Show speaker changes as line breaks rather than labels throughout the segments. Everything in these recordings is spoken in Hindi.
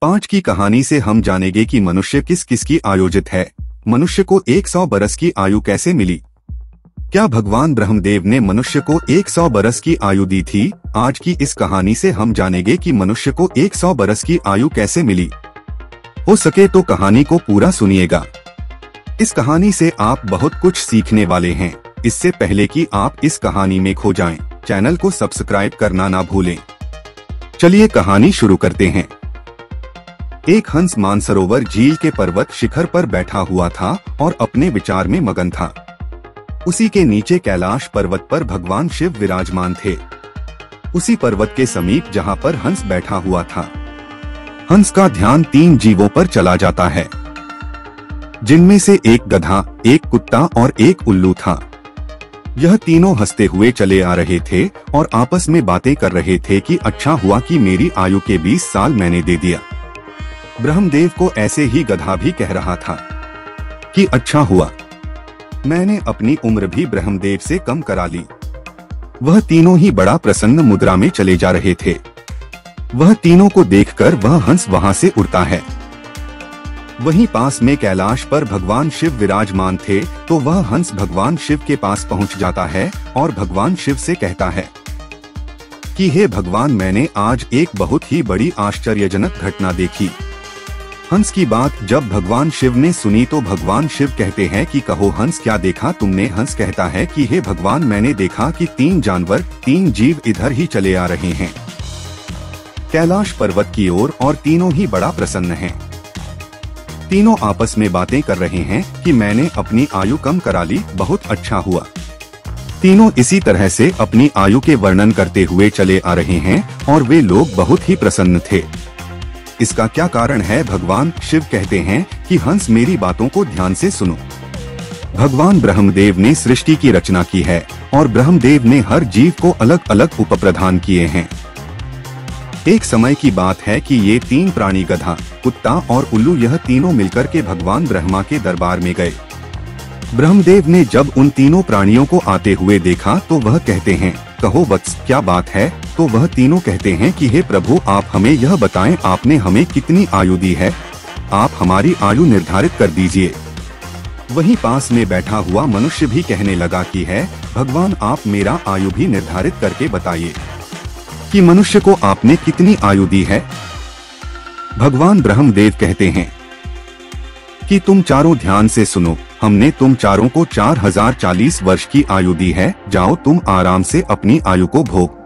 5 की कहानी से हम जानेंगे कि मनुष्य किस किस की आयोजित है। मनुष्य को 100 बरस की आयु कैसे मिली? क्या भगवान ब्रह्मदेव ने मनुष्य को 100 बरस की आयु दी थी? आज की इस कहानी से हम जानेंगे कि मनुष्य को 100 बरस की आयु कैसे मिली। हो सके तो कहानी को पूरा सुनिएगा। इस कहानी से आप बहुत कुछ सीखने वाले हैं। इससे पहले कि आप इस कहानी में खो जाएं, चैनल को सब्सक्राइब करना ना भूलें। चलिए कहानी शुरू करते हैं। एक हंस मानसरोवर झील के पर्वत शिखर पर बैठा हुआ था और अपने विचार में मगन था। उसी के नीचे कैलाश पर्वत पर भगवान शिव विराजमान थे। उसी पर्वत के समीप जहाँ पर हंस बैठा हुआ था, हंस का ध्यान 3 जीवों पर चला जाता है, जिनमें से एक गधा, एक कुत्ता और एक उल्लू था। यह तीनों हंसते हुए चले आ रहे थे और आपस में बातें कर रहे थे कि अच्छा हुआ कि मेरी आयु के 20 साल मैंने दे दिया। ब्रह्मदेव को ऐसे ही गधा भी कह रहा था कि अच्छा हुआ मैंने अपनी उम्र भी ब्रह्मदेव से कम करा ली। वह तीनों ही बड़ा प्रसन्न मुद्रा में चले जा रहे थे। वह तीनों को देखकर वह हंस वहां से उड़ता है। वहीं पास में कैलाश पर भगवान शिव विराजमान थे, तो वह हंस भगवान शिव के पास पहुंच जाता है और भगवान शिव से कहता है कि हे भगवान, मैंने आज एक बहुत ही बड़ी आश्चर्यजनक घटना देखी। हंस की बात जब भगवान शिव ने सुनी तो भगवान शिव कहते हैं कि कहो हंस, क्या देखा तुमने? हंस कहता है कि हे भगवान, मैंने देखा कि 3 जानवर, 3 जीव इधर ही चले आ रहे हैं कैलाश पर्वत की ओर, और तीनों ही बड़ा प्रसन्न हैं। तीनों आपस में बातें कर रहे हैं कि मैंने अपनी आयु कम करा ली, बहुत अच्छा हुआ। तीनों इसी तरह से अपनी आयु के वर्णन करते हुए चले आ रहे हैं और वे लोग बहुत ही प्रसन्न थे। इसका क्या कारण है? भगवान शिव कहते हैं कि हंस, मेरी बातों को ध्यान से सुनो। भगवान ब्रह्मदेव ने सृष्टि की रचना की है और ब्रह्मदेव ने हर जीव को अलग अलग उपप्रधान किए हैं। एक समय की बात है कि ये 3 प्राणी, गधा, कुत्ता और उल्लू, यह तीनों मिलकर के भगवान ब्रह्मा के दरबार में गए। ब्रह्मदेव ने जब उन तीनों प्राणियों को आते हुए देखा तो वह कहते हैं, कहो वत्स, क्या बात है? तो वह तीनों कहते हैं कि हे प्रभु, आप हमें यह बताएं, आपने हमें कितनी आयु दी है? आप हमारी आयु निर्धारित कर दीजिए। वहीं पास में बैठा हुआ मनुष्य भी कहने लगा कि है भगवान, आप मेरा आयु भी निर्धारित करके बताइए कि मनुष्य को आपने कितनी आयु दी है। भगवान ब्रह्मदेव कहते हैं कि तुम चारों ध्यान से सुनो, हमने तुम चारों को 4040 वर्ष की आयु दी है। जाओ तुम आराम से अपनी आयु को भोग,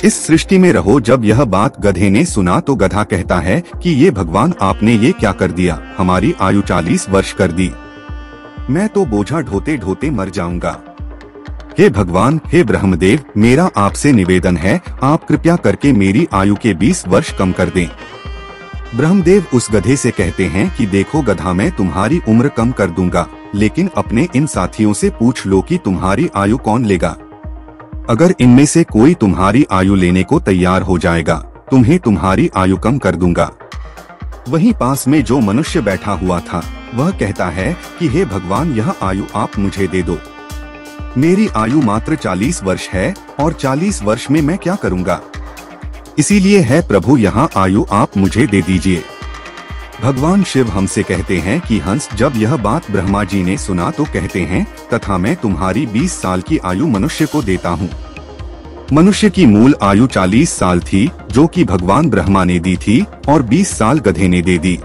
इस सृष्टि में रहो। जब यह बात गधे ने सुना तो गधा कहता है कि ये भगवान, आपने ये क्या कर दिया? हमारी आयु 40 वर्ष कर दी, मैं तो बोझा ढोते ढोते मर जाऊंगा। हे भगवान, हे ब्रह्मदेव, मेरा आपसे निवेदन है, आप कृपया करके मेरी आयु के 20 वर्ष कम कर दें। ब्रह्मदेव उस गधे से कहते हैं कि देखो गधा, मैं तुम्हारी उम्र कम कर दूंगा, लेकिन अपने इन साथियों से पूछ लो कि तुम्हारी आयु कौन लेगा। अगर इनमें से कोई तुम्हारी आयु लेने को तैयार हो जाएगा, तुम्हें तुम्हारी आयु कम कर दूंगा। वहीं पास में जो मनुष्य बैठा हुआ था वह कहता है कि हे भगवान, यह आयु आप मुझे दे दो। मेरी आयु मात्र 40 वर्ष है और 40 वर्ष में मैं क्या करूंगा? इसीलिए है प्रभु, यहाँ आयु आप मुझे दे दीजिए। भगवान शिव हमसे कहते हैं कि हंस, जब यह बात ब्रह्मा जी ने सुना तो कहते हैं, तथा मैं तुम्हारी 20 साल की आयु मनुष्य को देता हूँ। मनुष्य की मूल आयु 40 साल थी, जो कि भगवान ब्रह्मा ने दी थी, और 20 साल गधे ने दे दी।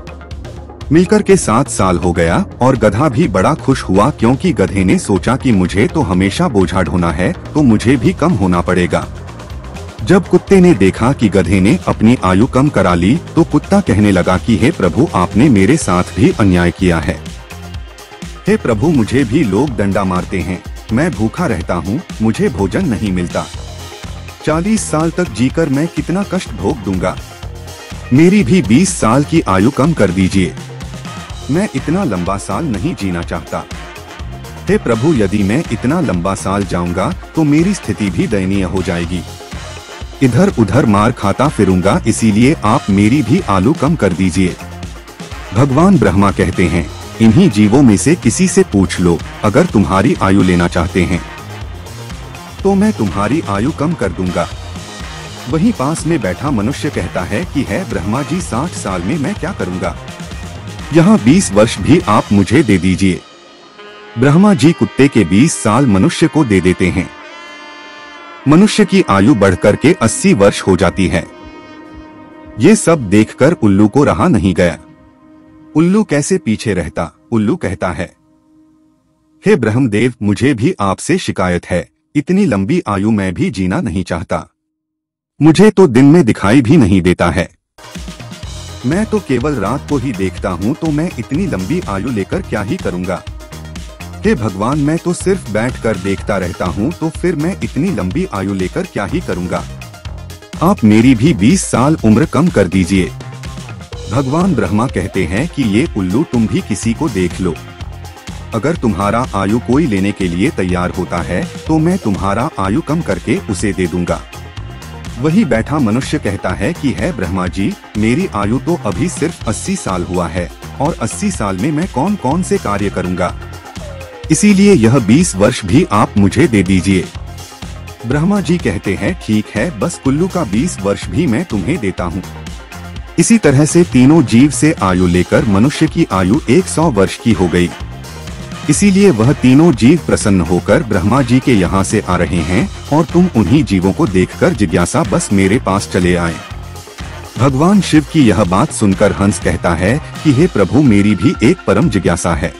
मिलकर के 7 साल हो गया और गधा भी बड़ा खुश हुआ, क्योंकि गधे ने सोचा कि मुझे तो हमेशा बोझा ढोना है, तो मुझे भी कम होना पड़ेगा। जब कुत्ते ने देखा कि गधे ने अपनी आयु कम करा ली तो कुत्ता कहने लगा कि हे प्रभु, आपने मेरे साथ भी अन्याय किया है। हे प्रभु, मुझे भी लोग डंडा मारते हैं, मैं भूखा रहता हूँ, मुझे भोजन नहीं मिलता। 40 साल तक जीकर मैं कितना कष्ट भोग दूंगा। मेरी भी 20 साल की आयु कम कर दीजिए, मैं इतना लंबा साल नहीं जीना चाहता। हे प्रभु, यदि मैं इतना लंबा साल जाऊंगा तो मेरी स्थिति भी दयनीय हो जाएगी। इधर उधर मार खाता फिरूंगा, इसीलिए आप मेरी भी आयु कम कर दीजिए। भगवान ब्रह्मा कहते हैं, इन्हीं जीवों में से किसी से पूछ लो, अगर तुम्हारी आयु लेना चाहते हैं तो मैं तुम्हारी आयु कम कर दूंगा। वहीं पास में बैठा मनुष्य कहता है कि है ब्रह्मा जी, 60 साल में मैं क्या करूँगा, यहाँ 20 वर्ष भी आप मुझे दे दीजिए। ब्रह्मा जी कुत्ते के 20 साल मनुष्य को दे देते हैं। मनुष्य की आयु बढ़कर के 80 वर्ष हो जाती है। ये सब देखकर उल्लू को रहा नहीं गया। उल्लू कैसे पीछे रहता। उल्लू कहता है, हे ब्रह्मदेव, मुझे भी आपसे शिकायत है। इतनी लंबी आयु मैं भी जीना नहीं चाहता। मुझे तो दिन में दिखाई भी नहीं देता है। मैं तो केवल रात को ही देखता हूँ, तो मैं इतनी लंबी आयु लेकर क्या ही करूँगा। हे भगवान, मैं तो सिर्फ बैठकर देखता रहता हूँ, तो फिर मैं इतनी लंबी आयु लेकर क्या ही करूँगा। आप मेरी भी 20 साल उम्र कम कर दीजिए। भगवान ब्रह्मा कहते हैं कि ये उल्लू, तुम भी किसी को देख लो। अगर तुम्हारा आयु कोई लेने के लिए तैयार होता है तो मैं तुम्हारा आयु कम करके उसे दे दूंगा। वही बैठा मनुष्य कहता है कि है ब्रह्मा जी, मेरी आयु तो अभी सिर्फ 80 साल हुआ है और 80 साल में मैं कौन कौन से कार्य करूंगा, इसीलिए यह 20 वर्ष भी आप मुझे दे दीजिए। ब्रह्मा जी कहते हैं, ठीक है, बस उल्लू का 20 वर्ष भी मैं तुम्हें देता हूँ। इसी तरह से तीनों जीव से आयु लेकर मनुष्य की आयु 100 वर्ष की हो गई। इसीलिए वह तीनों जीव प्रसन्न होकर ब्रह्मा जी के यहाँ से आ रहे हैं और तुम उन्हीं जीवों को देखकर जिज्ञासा बस मेरे पास चले आए। भगवान शिव की यह बात सुनकर हंस कहता है कि हे प्रभु, मेरी भी एक परम जिज्ञासा है।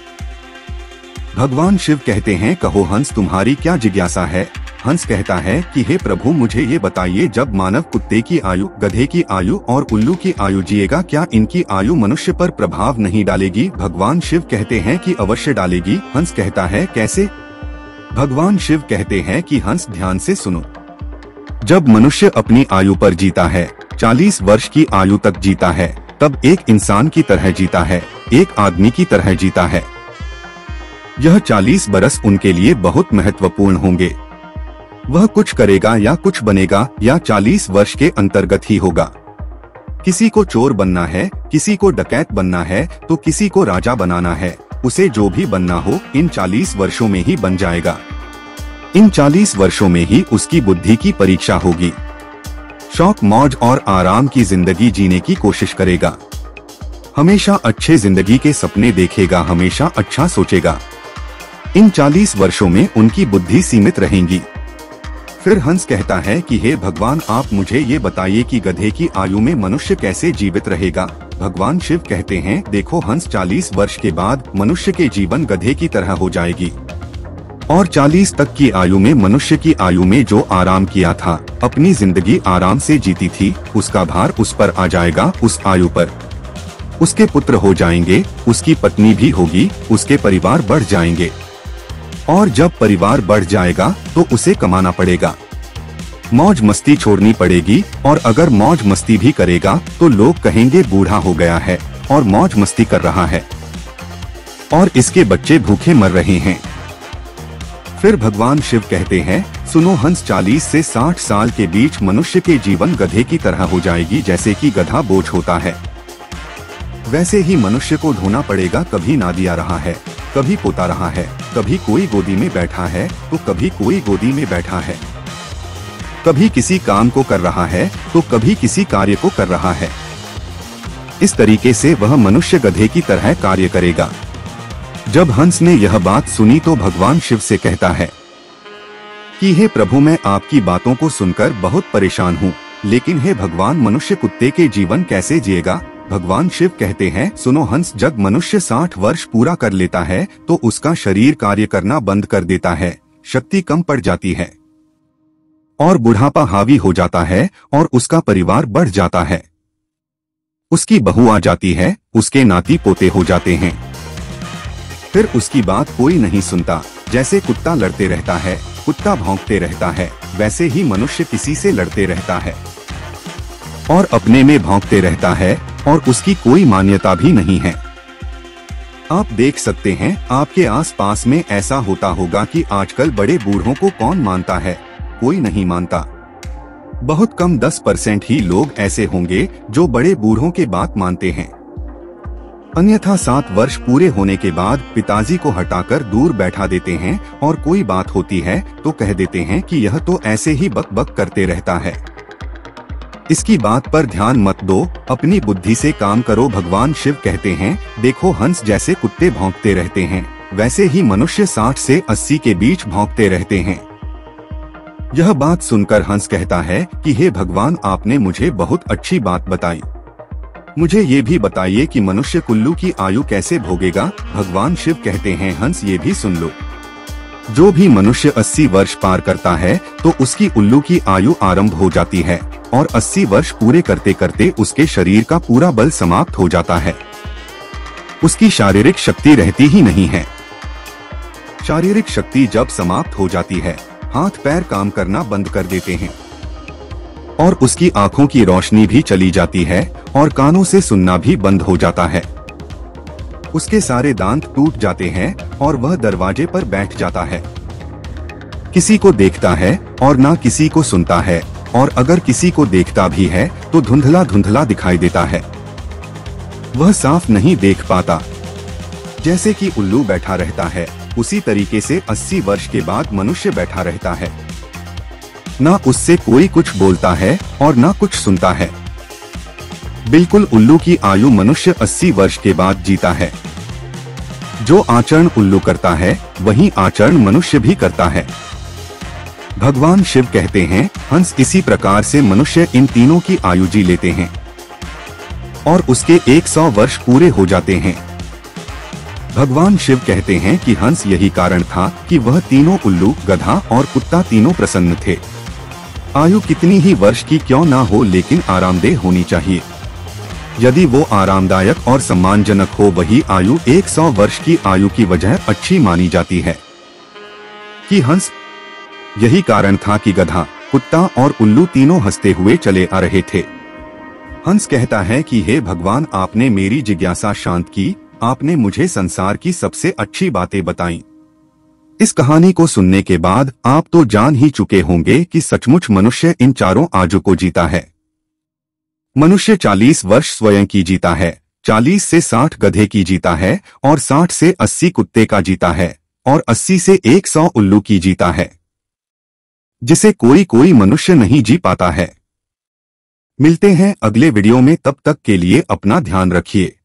भगवान शिव कहते हैं, कहो हंस, तुम्हारी क्या जिज्ञासा है। हंस कहता है कि हे प्रभु, मुझे ये बताइए, जब मानव कुत्ते की आयु, गधे की आयु और उल्लू की आयु जिएगा, क्या इनकी आयु मनुष्य पर प्रभाव नहीं डालेगी। भगवान शिव कहते हैं कि अवश्य डालेगी। हंस कहता है, कैसे। भगवान शिव कहते हैं कि हंस, ध्यान से सुनो। जब मनुष्य अपनी आयु पर जीता है, 40 वर्ष की आयु तक जीता है, तब एक इंसान की तरह जीता है, एक आदमी की तरह जीता है। यह 40 बरस उनके लिए बहुत महत्वपूर्ण होंगे। वह कुछ करेगा या कुछ बनेगा या 40 वर्ष के अंतर्गत ही होगा। किसी को चोर बनना है, किसी को डकैत बनना है, तो किसी को राजा बनाना है। उसे जो भी बनना हो इन 40 वर्षों में ही बन जाएगा। इन 40 वर्षों में ही उसकी बुद्धि की परीक्षा होगी। शौक, मौज और आराम की जिंदगी जीने की कोशिश करेगा। हमेशा अच्छे जिंदगी के सपने देखेगा, हमेशा अच्छा सोचेगा। इन 40 वर्षों में उनकी बुद्धि सीमित रहेगी। फिर हंस कहता है कि हे भगवान, आप मुझे ये बताइए कि गधे की आयु में मनुष्य कैसे जीवित रहेगा। भगवान शिव कहते हैं, देखो हंस, 40 वर्ष के बाद मनुष्य के जीवन गधे की तरह हो जाएगी और 40 तक की आयु में मनुष्य की आयु में जो आराम किया था, अपनी जिंदगी आराम से जीती थी, उसका भार उस पर आ जाएगा। उस आयु पर उसके पुत्र हो जाएंगे, उसकी पत्नी भी होगी, उसके परिवार बढ़ जाएंगे और जब परिवार बढ़ जाएगा तो उसे कमाना पड़ेगा, मौज मस्ती छोड़नी पड़ेगी। और अगर मौज मस्ती भी करेगा तो लोग कहेंगे बूढ़ा हो गया है और मौज मस्ती कर रहा है और इसके बच्चे भूखे मर रहे हैं। फिर भगवान शिव कहते हैं, सुनो हंस, 40 से 60 साल के बीच मनुष्य के जीवन गधे की तरह हो जाएगी। जैसे कि गधा बोझ होता है, वैसे ही मनुष्य को ढोना पड़ेगा। कभी नादिया रहा है, कभी पोता रहा है, कभी कोई गोदी में बैठा है तो कभी कोई गोदी में बैठा है, कभी किसी काम को कर रहा है तो कभी किसी कार्य को कर रहा है। इस तरीके से वह मनुष्य गधे की तरह कार्य करेगा। जब हंस ने यह बात सुनी तो भगवान शिव से कहता है कि हे प्रभु, मैं आपकी बातों को सुनकर बहुत परेशान हूँ, लेकिन हे भगवान, मनुष्य कुत्ते के जीवन कैसे जिएगा। भगवान शिव कहते हैं, सुनो हंस, जब मनुष्य 60 वर्ष पूरा कर लेता है तो उसका शरीर कार्य करना बंद कर देता है, शक्ति कम पड़ जाती है और बुढ़ापा हावी हो जाता है और उसका परिवार बढ़ जाता है। उसकी बहू आ जाती है, उसके नाती पोते हो जाते हैं। फिर उसकी बात कोई नहीं सुनता। जैसे कुत्ता लड़ते रहता है, कुत्ता भौंकते रहता है, वैसे ही मनुष्य किसी से लड़ते रहता है और अपने में भौंकते रहता है और उसकी कोई मान्यता भी नहीं है। आप देख सकते हैं, आपके आसपास में ऐसा होता होगा कि आजकल बड़े बूढ़ों को कौन मानता है, कोई नहीं मानता। बहुत कम 10% ही लोग ऐसे होंगे जो बड़े बूढ़ों के बात मानते हैं। अन्यथा 7 वर्ष पूरे होने के बाद पिताजी को हटाकर दूर बैठा देते हैं और कोई बात होती है तो कह देते हैं कि यह तो ऐसे ही बक बक करते रहता है। इसकी बात पर ध्यान मत दो, अपनी बुद्धि से काम करो। भगवान शिव कहते हैं, देखो हंस जैसे कुत्ते भौंकते रहते हैं, वैसे ही मनुष्य 60 से 80 के बीच भौंकते रहते हैं। यह बात सुनकर हंस कहता है कि हे भगवान, आपने मुझे बहुत अच्छी बात बताई। मुझे ये भी बताइए कि मनुष्य कुल्लू की आयु कैसे भोगेगा। भगवान शिव कहते हैं, हंस ये भी सुन लो। जो भी मनुष्य 80 वर्ष पार करता है तो उसकी उल्लू की आयु आरंभ हो जाती है और 80 वर्ष पूरे करते करते उसके शरीर का पूरा बल समाप्त हो जाता है। उसकी शारीरिक शक्ति रहती ही नहीं है। शारीरिक शक्ति जब समाप्त हो जाती है, हाथ पैर काम करना बंद कर देते हैं और उसकी आंखों की रोशनी भी चली जाती है और कानों से सुनना भी बंद हो जाता है। उसके सारे दांत टूट जाते हैं और वह दरवाजे पर बैठ जाता है। किसी को देखता है और ना किसी को सुनता है, और अगर किसी को देखता भी है तो धुंधला धुंधला दिखाई देता है। वह साफ नहीं देख पाता। जैसे कि उल्लू बैठा रहता है, उसी तरीके से 80 वर्ष के बाद मनुष्य बैठा रहता है। ना उससे कोई कुछ बोलता है और ना कुछ सुनता है। बिल्कुल उल्लू की आयु मनुष्य 80 वर्ष के बाद जीता है। जो आचरण उल्लू करता है वही आचरण मनुष्य भी करता है। भगवान शिव कहते हैं, हंस इसी प्रकार से मनुष्य इन तीनों की आयु जी लेते हैं और उसके 100 वर्ष पूरे हो जाते हैं। भगवान शिव कहते हैं कि हंस यही कारण था कि वह तीनों उल्लू, गधा और कुत्ता तीनों प्रसन्न थे। आयु कितनी ही वर्ष की क्यों ना हो, लेकिन आरामदेह होनी चाहिए। यदि वो आरामदायक और सम्मानजनक हो, वही आयु 100 वर्ष की आयु की वजह अच्छी मानी जाती है। कि हंस यही कारण था कि गधा, कुत्ता और उल्लू तीनों हंसते हुए चले आ रहे थे। हंस कहता है कि हे भगवान, आपने मेरी जिज्ञासा शांत की, आपने मुझे संसार की सबसे अच्छी बातें बताई। इस कहानी को सुनने के बाद आप तो जान ही चुके होंगे कि सचमुच मनुष्य इन चारों आयु को जीता है। मनुष्य 40 वर्ष स्वयं की जीता है, 40 से 60 गधे की जीता है और 60 से 80 कुत्ते का जीता है और 80 से 100 उल्लू की जीता है, जिसे कोई कोई मनुष्य नहीं जी पाता है। मिलते हैं अगले वीडियो में, तब तक के लिए अपना ध्यान रखिए।